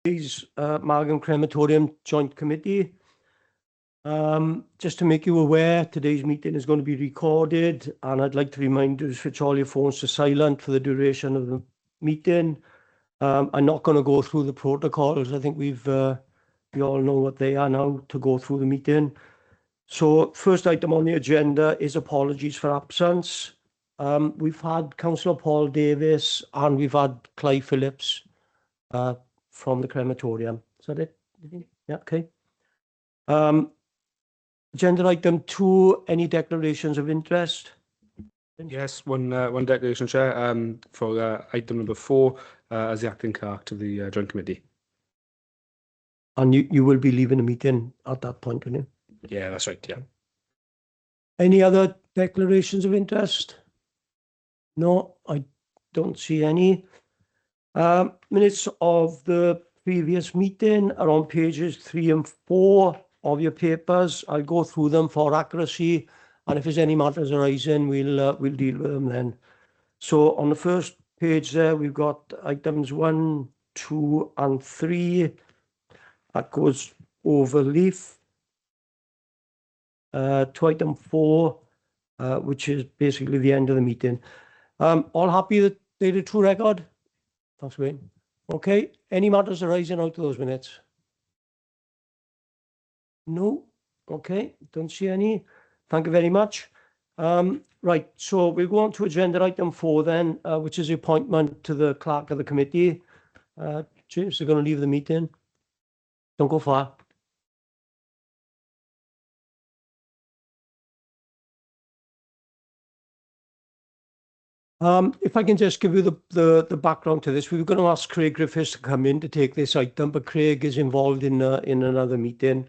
Today's Margam Crematorium Joint Committee. Just to make you aware, today's meeting is going to be recorded, and I'd like to remind you to switch all your phones to silent for the duration of the meeting. I'm not going to go through the protocols. I think we all know what they are now to go through the meeting. So first item on the agenda is apologies for absence. We've had Councillor Paul Davis and we've had Clive Phillips from the crematorium. Is that it? Yeah, okay. Agenda item 2, any declarations of interest? Yes, one declaration, Chair, for item number 4 as the acting clerk to the Joint Committee. And you will be leaving the meeting at that point, won't you? Yeah, that's right, yeah. Any other declarations of interest? No, I don't see any. Minutes of the previous meeting are on pages 3 and 4 of your papers. I'll go through them for accuracy, and if there's any matters arising, we'll deal with them then. So on the first page there, we've got items 1, 2, and 3. That goes over Neath. To item 4, which is basically the end of the meeting. All happy that they did true record? Thanks, Wayne. Okay, any matters arising out of those minutes? No? Okay, don't see any. Thank you very much. Right, so we'll go on to agenda item 4 then, which is the appointment to the clerk of the committee. James, you're going to leave the meeting. Don't go far. If I can just give you the background to this, we were going to ask Craig Griffiths to come in to take this item, but Craig is involved in another meeting.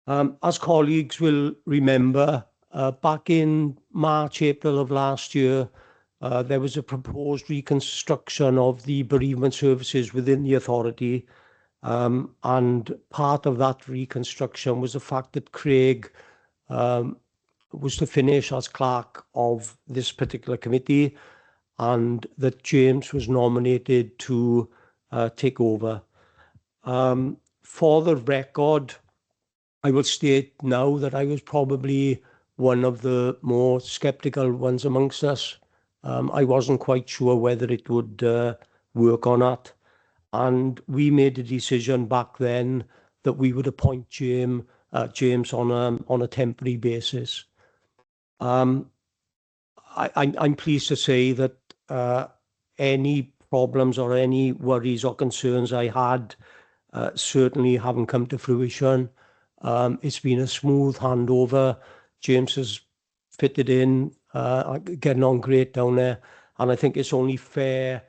As colleagues will remember, back in March, April of last year, there was a proposed reconstruction of the bereavement services within the authority. And part of that reconstruction was the fact that Craig was to finish as clerk of this particular committee, and that James was nominated to take over. For the record, I will state now that I was probably one of the more sceptical ones amongst us. I wasn't quite sure whether it would work or not. And we made a decision back then that we would appoint James on a temporary basis. I'm pleased to say that any problems or any worries or concerns I had certainly haven't come to fruition. It's been a smooth handover. James has fitted in, getting on great down there. And I think it's only fair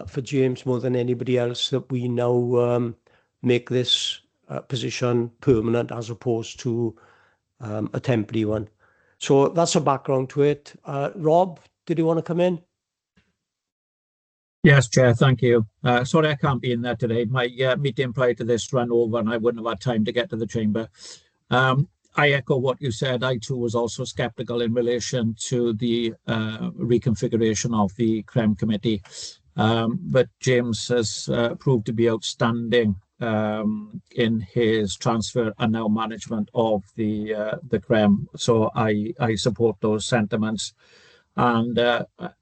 for James more than anybody else that we now make this position permanent as opposed to a temporary one. So that's a background to it. Rob, did you want to come in? Yes, Chair, thank you. Sorry I can't be in there today. My meeting prior to this ran over and I wouldn't have had time to get to the chamber. I echo what you said. I too was also sceptical in relation to the reconfiguration of the CREM committee. But James has proved to be outstanding in his transfer and now management of the CREM. So I support those sentiments. And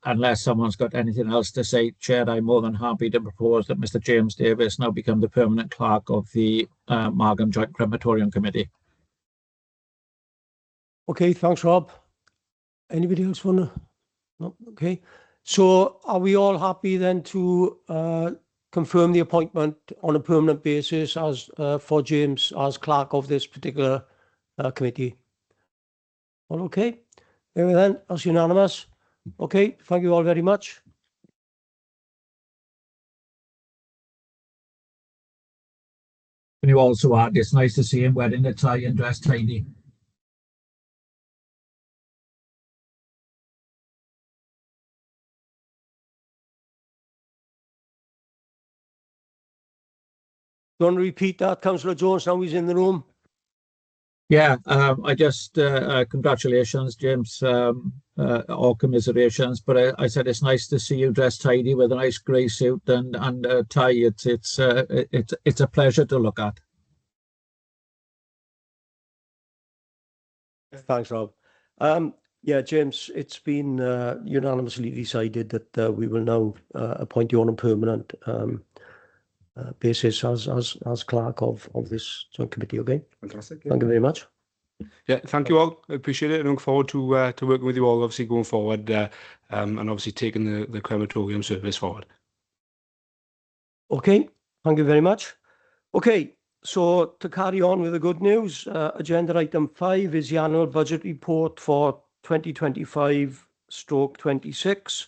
unless someone's got anything else to say, Chair, I'm more than happy to propose that Mr. James Davis now become the permanent clerk of the Margam Joint Crematorium Committee. Okay, thanks, Rob. Anybody else want to? No? Okay. So are we all happy then to confirm the appointment on a permanent basis as for James as clerk of this particular committee? All okay? Anyway then, that's unanimous. Okay, thank you all very much. Can you also add, it's nice to see him wearing a tie and dressed tidy. Do you want to repeat that, Councillor Jones, now he's in the room? Yeah, I just congratulations, James, or commiserations. But I said it's nice to see you dressed tidy with a nice grey suit and tie. It's a pleasure to look at. Thanks, Rob. Yeah, James, it's been unanimously decided that we will now appoint you on a permanent basis as clerk of this joint committee. Okay. Fantastic. Thank you very much. Yeah, thank you all. I appreciate it, and look forward to working with you all, obviously going forward, and obviously taking the crematorium service forward. Okay, thank you very much. Okay, so to carry on with the good news, agenda item 5 is the annual budget report for 2025/26.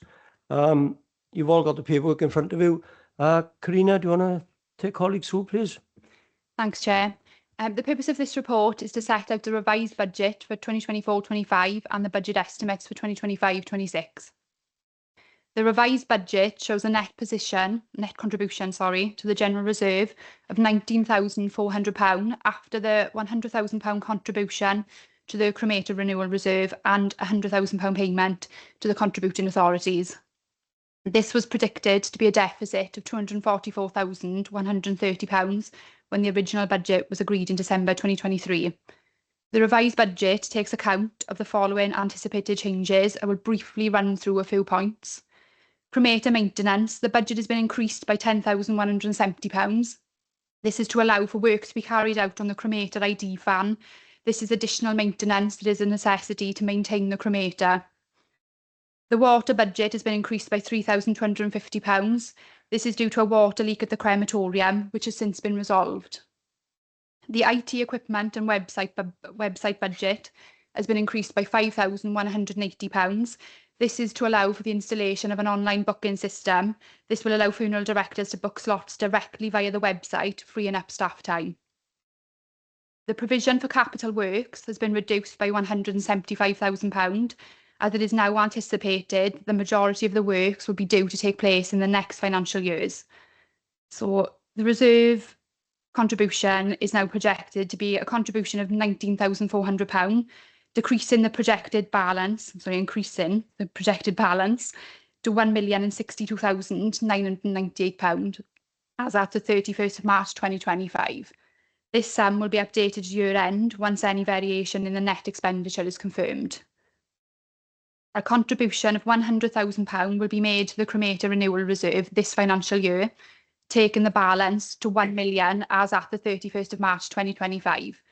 You've all got the paperwork in front of you. Karina, do you want to take colleagues through, please? Thanks, Chair. The purpose of this report is to set out the revised budget for 2024/25 and the budget estimates for 2025/26. The revised budget shows a net contribution, to the general reserve of £19,400 after the £100,000 contribution to the cremator renewal reserve and £100,000 payment to the contributing authorities. This was predicted to be a deficit of £244,130 when the original budget was agreed in December 2023. The revised budget takes account of the following anticipated changes. I will briefly run through a few points. Cremator maintenance, the budget has been increased by £10,170. This is to allow for work to be carried out on the cremator ID fan. This is additional maintenance that is a necessity to maintain the cremator. The water budget has been increased by £3,250. This is due to a water leak at the crematorium, which has since been resolved. The IT equipment and website budget has been increased by £5,180. This is to allow for the installation of an online booking system. This will allow funeral directors to book slots directly via the website, freeing up staff time. The provision for capital works has been reduced by £175,000, as it is now anticipated the majority of the works will be due to take place in the next financial years. So the reserve contribution is now projected to be a contribution of £19,400, increasing the projected balance to £1,062,998 as at the 31st of March 2025. This sum will be updated year end once any variation in the net expenditure is confirmed. A contribution of £100,000 will be made to the cremator renewal reserve this financial year, taking the balance to £1 million as at the 31st of March 2025.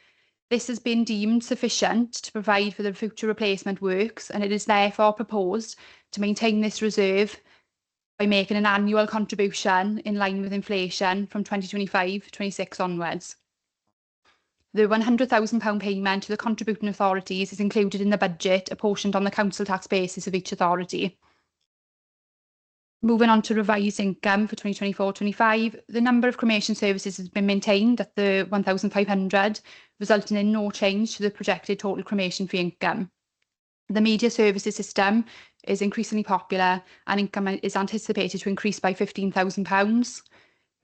This has been deemed sufficient to provide for the future replacement works, and it is therefore proposed to maintain this reserve by making an annual contribution in line with inflation from 2025/26 onwards. The £100,000 payment to the contributing authorities is included in the budget, apportioned on the council tax basis of each authority. Moving on to revised income for 2024/25, the number of cremation services has been maintained at the 1,500, resulting in no change to the projected total cremation fee income. The media services system is increasingly popular and income is anticipated to increase by £15,000.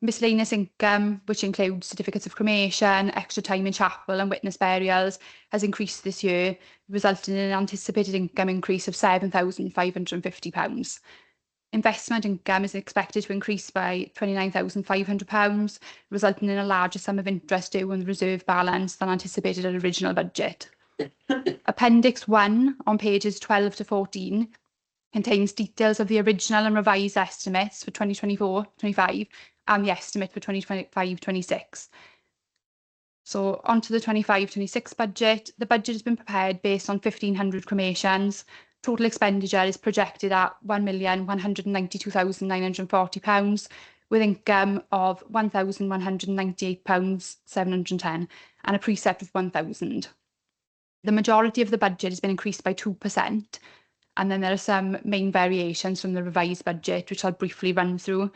Miscellaneous income, which includes certificates of cremation, extra time in chapel and witness burials, has increased this year, resulting in an anticipated income increase of £7,550. Investment income is expected to increase by £29,500, resulting in a larger sum of interest due on the reserve balance than anticipated at original budget. Appendix 1 on pages 12 to 14 contains details of the original and revised estimates for 2024/25 and the estimate for 2025/26. So on to the 25/26 budget. The budget has been prepared based on 1,500 cremations. Total expenditure is projected at £1,192,940, with income of £1,198,710 and a precept of £1,000. The majority of the budget has been increased by 2%, and then there are some main variations from the revised budget, which I'll briefly run through.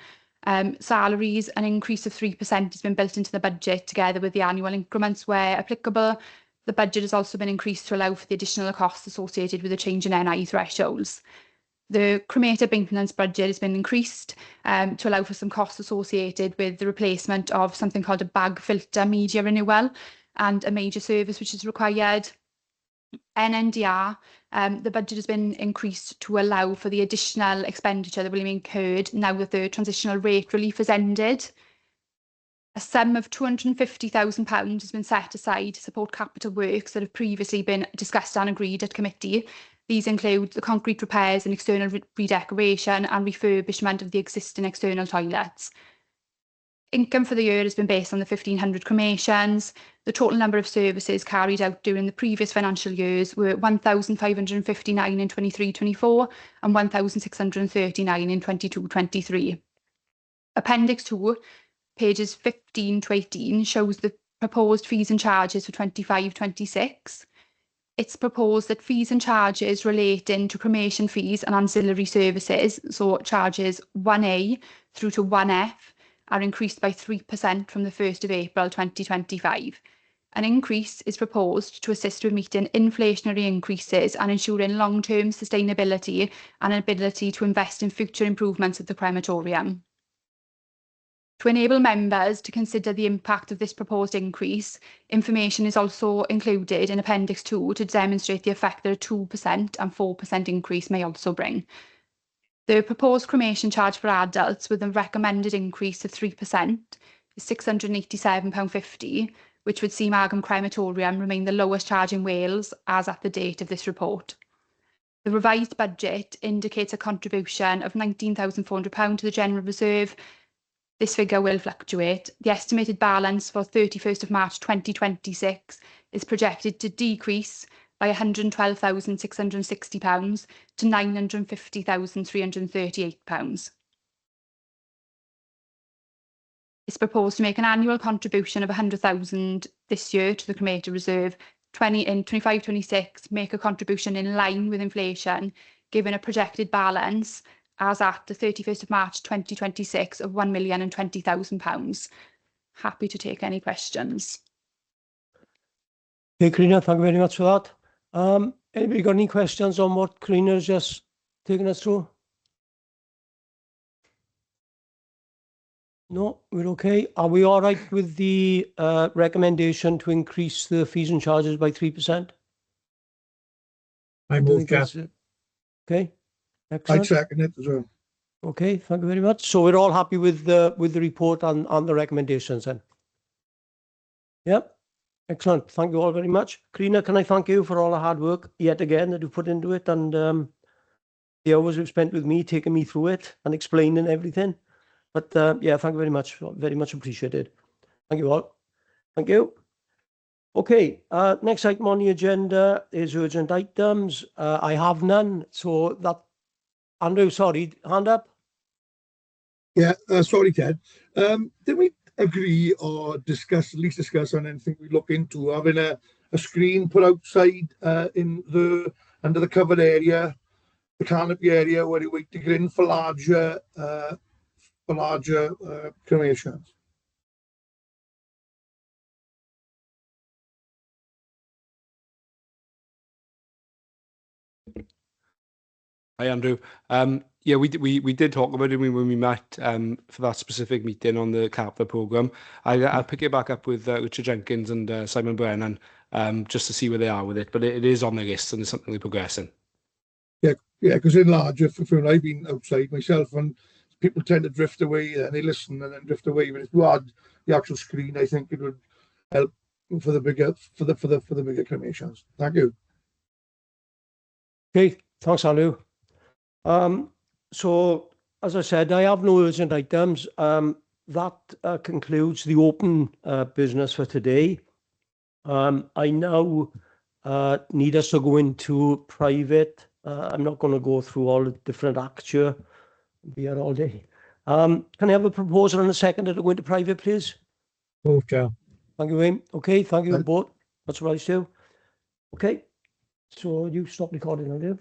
Salaries, an increase of 3% has been built into the budget, together with the annual increments where applicable. The budget has also been increased to allow for the additional costs associated with the change in NI thresholds. The cremator maintenance budget has been increased to allow for some costs associated with the replacement of something called a bag filter media renewal. and a major service which is required. NNDR, the budget has been increased to allow for the additional expenditure that will be incurred now that the transitional rate relief has ended. A sum of £250,000 has been set aside to support capital works that have previously been discussed and agreed at committee. These include the concrete repairs and external redecoration and refurbishment of the existing external toilets. Income for the year has been based on the 1,500 cremations. The total number of services carried out during the previous financial years were 1,559 in 23-24 and 1,639 in 22-23. Appendix 2, pages 15 to 18, shows the proposed fees and charges for 25-26. It's proposed that fees and charges relating to cremation fees and ancillary services, so charges 1A through to 1F, are increased by 3% from the 1st of April 2025. An increase is proposed to assist with meeting inflationary increases and ensuring long-term sustainability and an ability to invest in future improvements at the crematorium. To enable members to consider the impact of this proposed increase, information is also included in Appendix 2 to demonstrate the effect that a 2% and 4% increase may also bring. The proposed cremation charge for adults with a recommended increase of 3% is £687.50, which would see Margam Crematorium remain the lowest charge in Wales as at the date of this report. The revised budget indicates a contribution of £19,400 to the General Reserve. This figure will fluctuate. The estimated balance for 31st of March 2026 is projected to decrease by £112,660 to £950,338. It's proposed to make an annual contribution of £100,000 this year to the Crematorium Reserve. In 25-26, make a contribution in line with inflation, given a projected balance as at the 31st of March 2026 of £1,020,000. Happy to take any questions. Okay, Karina, thank you very much for that. Anybody got any questions on what Karina's just taken us through? No, we're okay. Are we all right with the recommendation to increase the fees and charges by 3%? I move, Jeff. Okay. I Excellent. second it as well. Okay, thank you very much. So we're all happy with the report on the recommendations then? Yep. Excellent. Thank you all very much. Karina, can I thank you for all the hard work yet again that you put into it, and the hours you've spent with me, taking me through it and explaining everything. But yeah, thank you very much. Very much appreciated. Thank you all. Thank you. Okay, next item on the agenda is urgent items. I have none. So that, Andrew, sorry, hand up. Yeah, sorry, Ted. Did we agree or discuss, at least discuss on anything we look into, having a screen put outside in the under the covered area, the canopy area, where you wait to get in for larger cremations? Hi, Andrew. Yeah, we did talk about it when we met for that specific meeting on the CAPA programme. I'll pick it back up with Richard Jenkins and Simon Brennan just to see where they are with it. But it is on the list and it's something they're progressing. Yeah, because in larger, I've been outside myself, and people tend to drift away and they listen and then drift away. But if you had the actual screen, I think it would help for the bigger cremations. Thank you. Okay, thanks, Andrew. So, as I said, I have no urgent items. That concludes the open business for today. I now need us to go into private. I'm not going to go through all the different acts here. I'll be here all day. Can I have a proposal and a second to go into private, please? Move, Chair. Thank you, Wayne. Okay, thank you both. That's what I do. Okay, so you stop recording, will you?